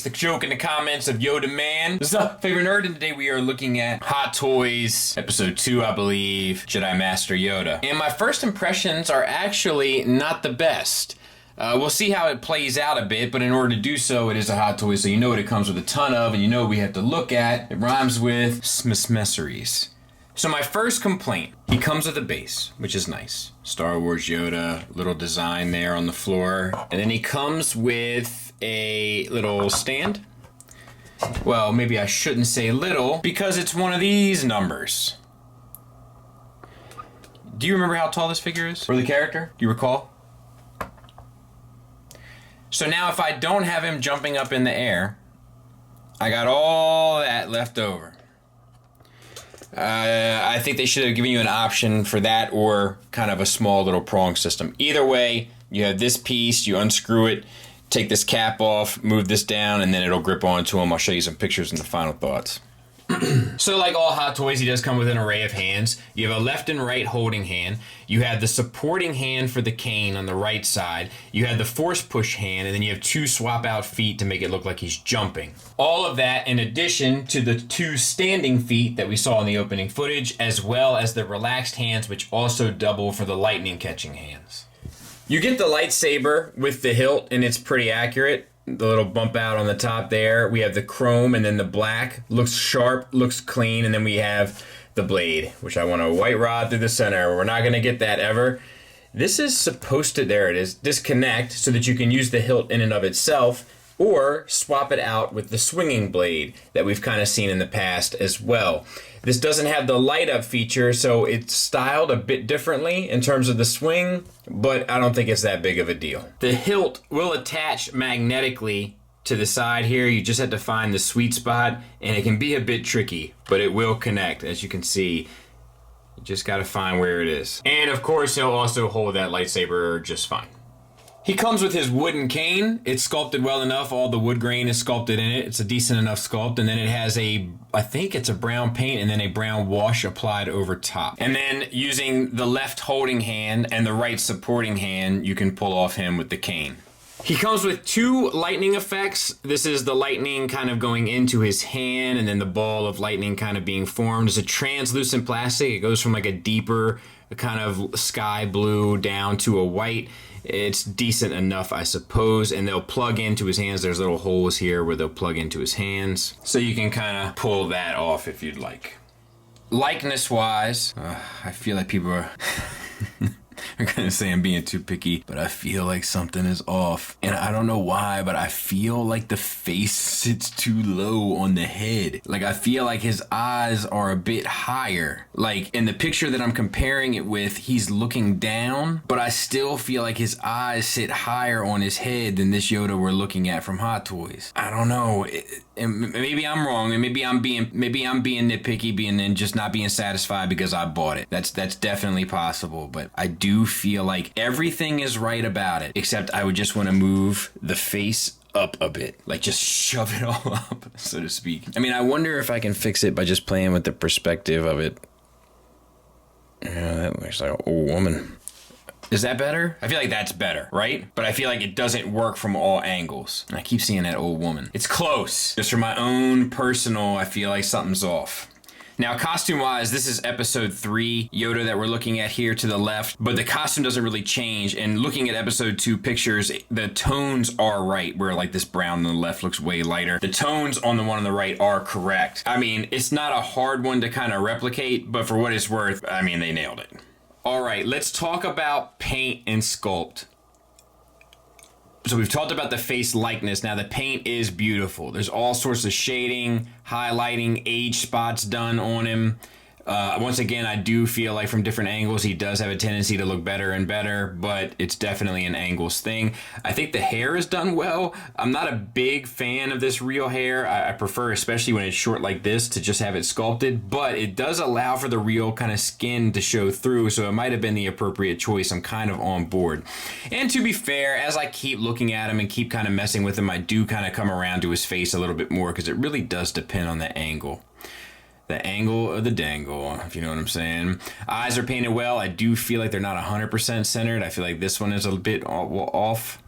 the joke in the comments of Yoda Man. This is the favorite nerd, and today we are looking at Hot Toys, episode 2, I believe, Jedi Master Yoda. And my first impressions are actually not the best. We'll see how it plays out a bit, but in order to do so, it is a Hot Toy, so you know what it comes with a ton of, and you know what we have to look at. It rhymes with smesseries. So my first complaint, he comes with a base, which is nice. Star Wars Yoda, little design there on the floor. And then he comes with a little stand. Well, maybe I shouldn't say little, because it's one of these numbers. Do you remember how tall this figure is? Or the character? Do you recall? So now if I don't have him jumping up in the air, I got all that left over. I think they should have given you an option for that or kind of a small little prong system. Either way, you have this piece, you unscrew it, take this cap off, move this down, and then it'll grip onto him. I'll show you some pictures and the final thoughts. So like all Hot Toys, he does come with an array of hands. You have a left and right holding hand. You have the supporting hand for the cane on the right side. You have the force push hand, and then you have two swap out feet to make it look like he's jumping. All of that in addition to the two standing feet that we saw in the opening footage, as well as the relaxed hands, which also double for the lightning catching hands. You get the lightsaber with the hilt, and it's pretty accurate. The little bump out on the top there. We have the chrome and then the black. Looks sharp, looks clean, and then we have the blade, which I want a white rod through the center. We're not going to get that ever. This is supposed to, there it is, disconnect so that you can use the hilt in and of itself or swap it out with the swinging blade that we've kind of seen in the past as well. This doesn't have the light up feature, so it's styled a bit differently in terms of the swing, but I don't think it's that big of a deal. The hilt will attach magnetically to the side here. You just have to find the sweet spot, and it can be a bit tricky, but it will connect, as you can see. You just gotta find where it is. And of course, he'll also hold that lightsaber just fine. He comes with his wooden cane. It's sculpted well enough. All the wood grain is sculpted in it. It's a decent enough sculpt. And then it has I think it's a brown paint and then a brown wash applied over top. And then using the left holding hand and the right supporting hand, you can pull off him with the cane. He comes with two lightning effects. This is the lightning kind of going into his hand and then the ball of lightning kind of being formed. It's a translucent plastic. It goes from like a deeper kind of sky blue down to a white. It's decent enough, I suppose, and they'll plug into his hands. There's little holes here where they'll plug into his hands. So you can kind of pull that off if you'd like. Likeness-wise, I feel like people are... I'm gonna say I'm being too picky, but I feel like something is off. And I don't know why, but I feel like the face sits too low on the head. Like, I feel like his eyes are a bit higher. Like, in the picture that I'm comparing it with, he's looking down, but I still feel like his eyes sit higher on his head than this Yoda we're looking at from Hot Toys. I don't know. And maybe I'm wrong, and maybe I'm being nitpicky, and just not being satisfied because I bought it. That's definitely possible, but I do feel like everything is right about it, except I would just want to move the face up a bit, like just shove it all up, so to speak. I mean, I wonder if I can fix it by just playing with the perspective of it. Yeah, that looks like an old woman. Is that better? I feel like that's better, right? But I feel like it doesn't work from all angles. I keep seeing that old woman. It's close. Just for my own personal, I feel like something's off. Now, costume-wise, this is episode 3 Yoda that we're looking at here to the left, but the costume doesn't really change. And looking at episode 2 pictures, the tones are right, where like this brown on the left looks way lighter. The tones on the one on the right are correct. I mean, it's not a hard one to kind of replicate, but for what it's worth, I mean, they nailed it. All right, let's talk about paint and sculpt. So we've talked about the face likeness. Now the paint is beautiful. There's all sorts of shading, highlighting, age spots done on him. Once again, I do feel like from different angles, he does have a tendency to look better and better, but it's definitely an angles thing. I think the hair is done well. I'm not a big fan of this real hair. I prefer, especially when it's short like this, to just have it sculpted, but it does allow for the real kind of skin to show through, so it might have been the appropriate choice. I'm kind of on board. And to be fair, as I keep looking at him and keep kind of messing with him, I do kind of come around to his face a little bit more, because it really does depend on the angle. The angle of the dangle, if you know what I'm saying. Eyes are painted well. I do feel like they're not 100% centered. I feel like this one is a bit off.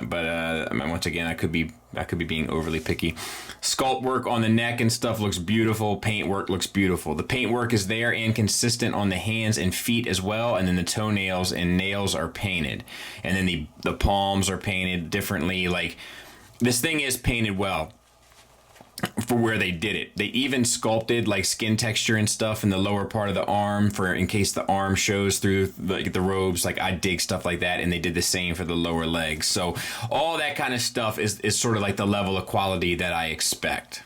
But once again, I could be That could be being overly picky. Sculpt work on the neck and stuff looks beautiful. Paint work looks beautiful. The paint work is there and consistent on the hands and feet as well. And then the toenails and nails are painted. And then the palms are painted differently. Like, this thing is painted well for where they did it. They even sculpted like skin texture and stuff in the lower part of the arm for in case the arm shows through the robes. Like, I dig stuff like that, and they did the same for the lower legs. So all that kind of stuff is sort of like the level of quality that I expect.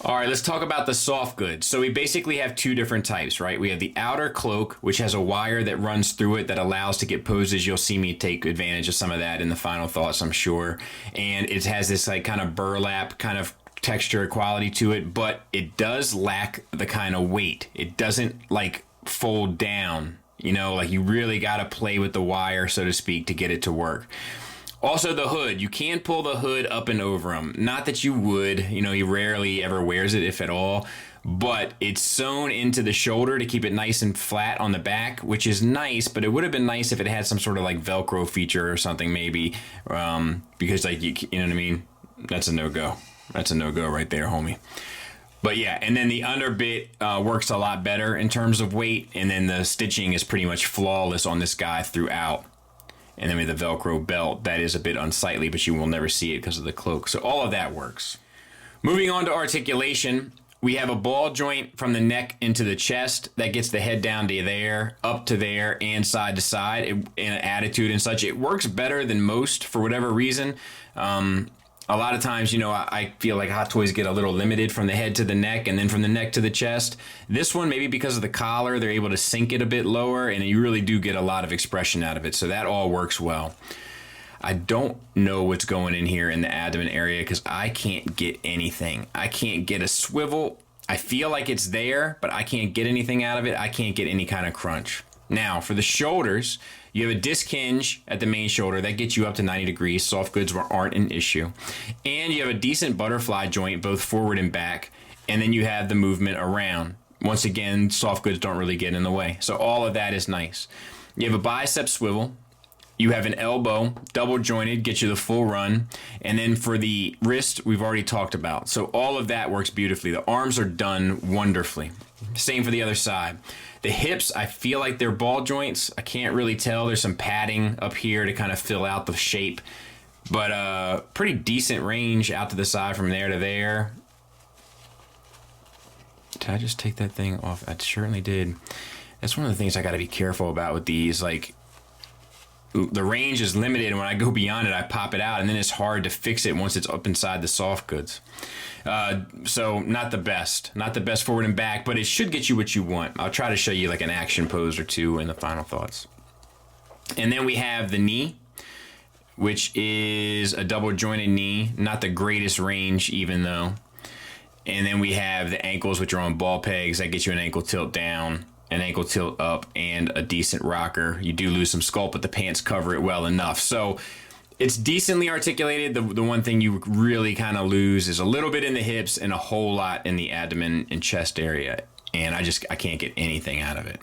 All right, let's talk about the soft goods. So we basically have two different types, right? We have the outer cloak, which has a wire that runs through it that allows to get poses. You'll see me take advantage of some of that in the final thoughts, I'm sure. And it has this like kind of burlap kind of texture quality to it, but it does lack the kind of weight. It doesn't like fold down, you know, like you really got to play with the wire, so to speak, to get it to work. Also, the hood, you can pull the hood up and over them. Not that you would, you know, he rarely ever wears it, if at all, but it's sewn into the shoulder to keep it nice and flat on the back, which is nice, but it would have been nice if it had some sort of like Velcro feature or something maybe, because like, you know what I mean? That's a no-go. That's a no-go right there, homie. But yeah, and then the underbit works a lot better in terms of weight, and then the stitching is pretty much flawless on this guy throughout. And then with the Velcro belt, that is a bit unsightly, but you will never see it because of the cloak. So all of that works. Moving on to articulation, we have a ball joint from the neck into the chest that gets the head down to there, up to there, and side to side, in attitude and such. It works better than most for whatever reason. A lot of times, you know, I feel like Hot Toys get a little limited from the head to the neck and then from the neck to the chest. This one, maybe because of the collar, they're able to sink it a bit lower, and you really do get a lot of expression out of it. So that all works well. I don't know what's going in here in the abdomen area because I can't get anything. I can't get a swivel. I feel like it's there, but I can't get anything out of it. I can't get any kind of crunch. Now, for the shoulders, you have a disc hinge at the main shoulder. That gets you up to 90 degrees. Soft goods aren't an issue. And you have a decent butterfly joint, both forward and back. And then you have the movement around. Once again, soft goods don't really get in the way. So all of that is nice. You have a bicep swivel. You have an elbow, double jointed, gets you the full run. And then for the wrist, we've already talked about. So all of that works beautifully. The arms are done wonderfully. Same for the other side. The hips, I feel like they're ball joints. I can't really tell. There's some padding up here to kind of fill out the shape. But pretty decent range out to the side from there to there. Did I just take that thing off? I certainly did. That's one of the things I got to be careful about with these. Like, the range is limited, and when I go beyond it, I pop it out, and then it's hard to fix it once it's up inside the soft goods. So not the best forward and back, but it should get you what you want. I'll try to show you like an action pose or two in the final thoughts. And then we have the knee, which is a double jointed knee, not the greatest range even though. And then we have the ankles, which are on ball pegs. That gets you an ankle tilt down, an ankle tilt up, and a decent rocker. You do lose some sculpt, but the pants cover it well enough. So it's decently articulated. The one thing you really kind of lose is a little bit in the hips and a whole lot in the abdomen and chest area. And I can't get anything out of it.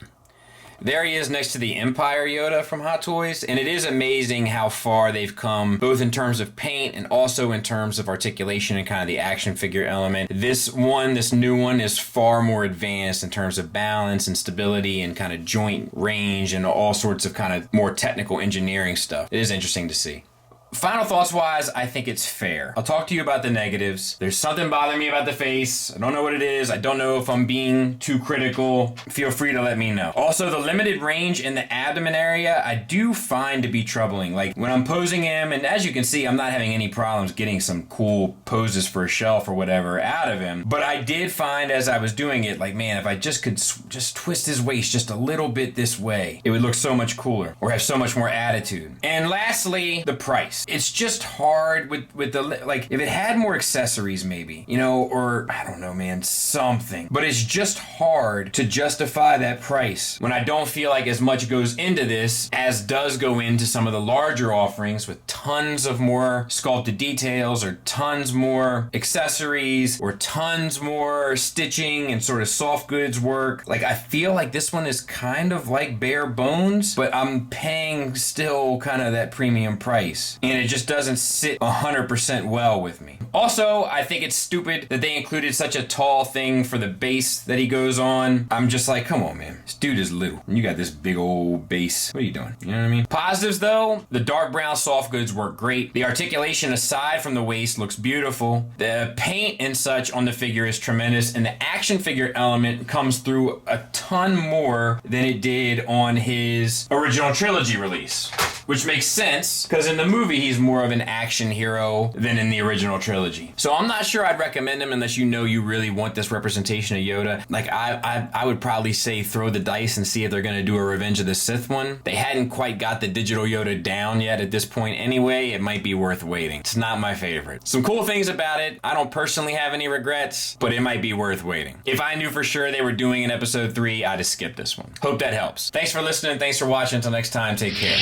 There he is next to the Empire Yoda from Hot Toys, and it is amazing how far they've come, both in terms of paint and also in terms of articulation and kind of the action figure element. This new one, is far more advanced in terms of balance and stability and kind of joint range and all sorts of kind of more technical engineering stuff. It is interesting to see. Final thoughts wise, I think it's fair. I'll talk to you about the negatives. There's something bothering me about the face. I don't know what it is. I don't know if I'm being too critical. Feel free to let me know. Also, the limited range in the abdomen area, I do find to be troubling. Like when I'm posing him, and as you can see, I'm not having any problems getting some cool poses for a shelf or whatever out of him. But I did find as I was doing it, like, man, if I just could just twist his waist just a little bit this way, it would look so much cooler or have so much more attitude. And lastly, the price. It's just hard with the, like, if it had more accessories maybe, you know, or I don't know, man, something. But it's just hard to justify that price when I don't feel like as much goes into this as does go into some of the larger offerings with tons of more sculpted details or tons more accessories or tons more stitching and sort of soft goods work. Like, I feel like this one is kind of like bare bones, but I'm paying still kind of that premium price. and it just doesn't sit 100% well with me. Also, I think it's stupid that they included such a tall thing for the base that he goes on. I'm just like, come on, man. This dude is little. And you got this big old base. What are you doing? You know what I mean? Positives, though, the dark brown soft goods work great. The articulation aside from the waist looks beautiful. The paint and such on the figure is tremendous, and the action figure element comes through a ton more than it did on his original trilogy release. Which makes sense, because in the movie he's more of an action hero than in the original trilogy. So I'm not sure I'd recommend him unless you know you really want this representation of Yoda. Like, I would probably say throw the dice and see if they're going to do a Revenge of the Sith one. They hadn't quite got the digital Yoda down yet at this point anyway. It might be worth waiting. It's not my favorite. Some cool things about it. I don't personally have any regrets, but it might be worth waiting. If I knew for sure they were doing an episode 3, I'd have skipped this one. Hope that helps. Thanks for listening. Thanks for watching. Until next time, take care.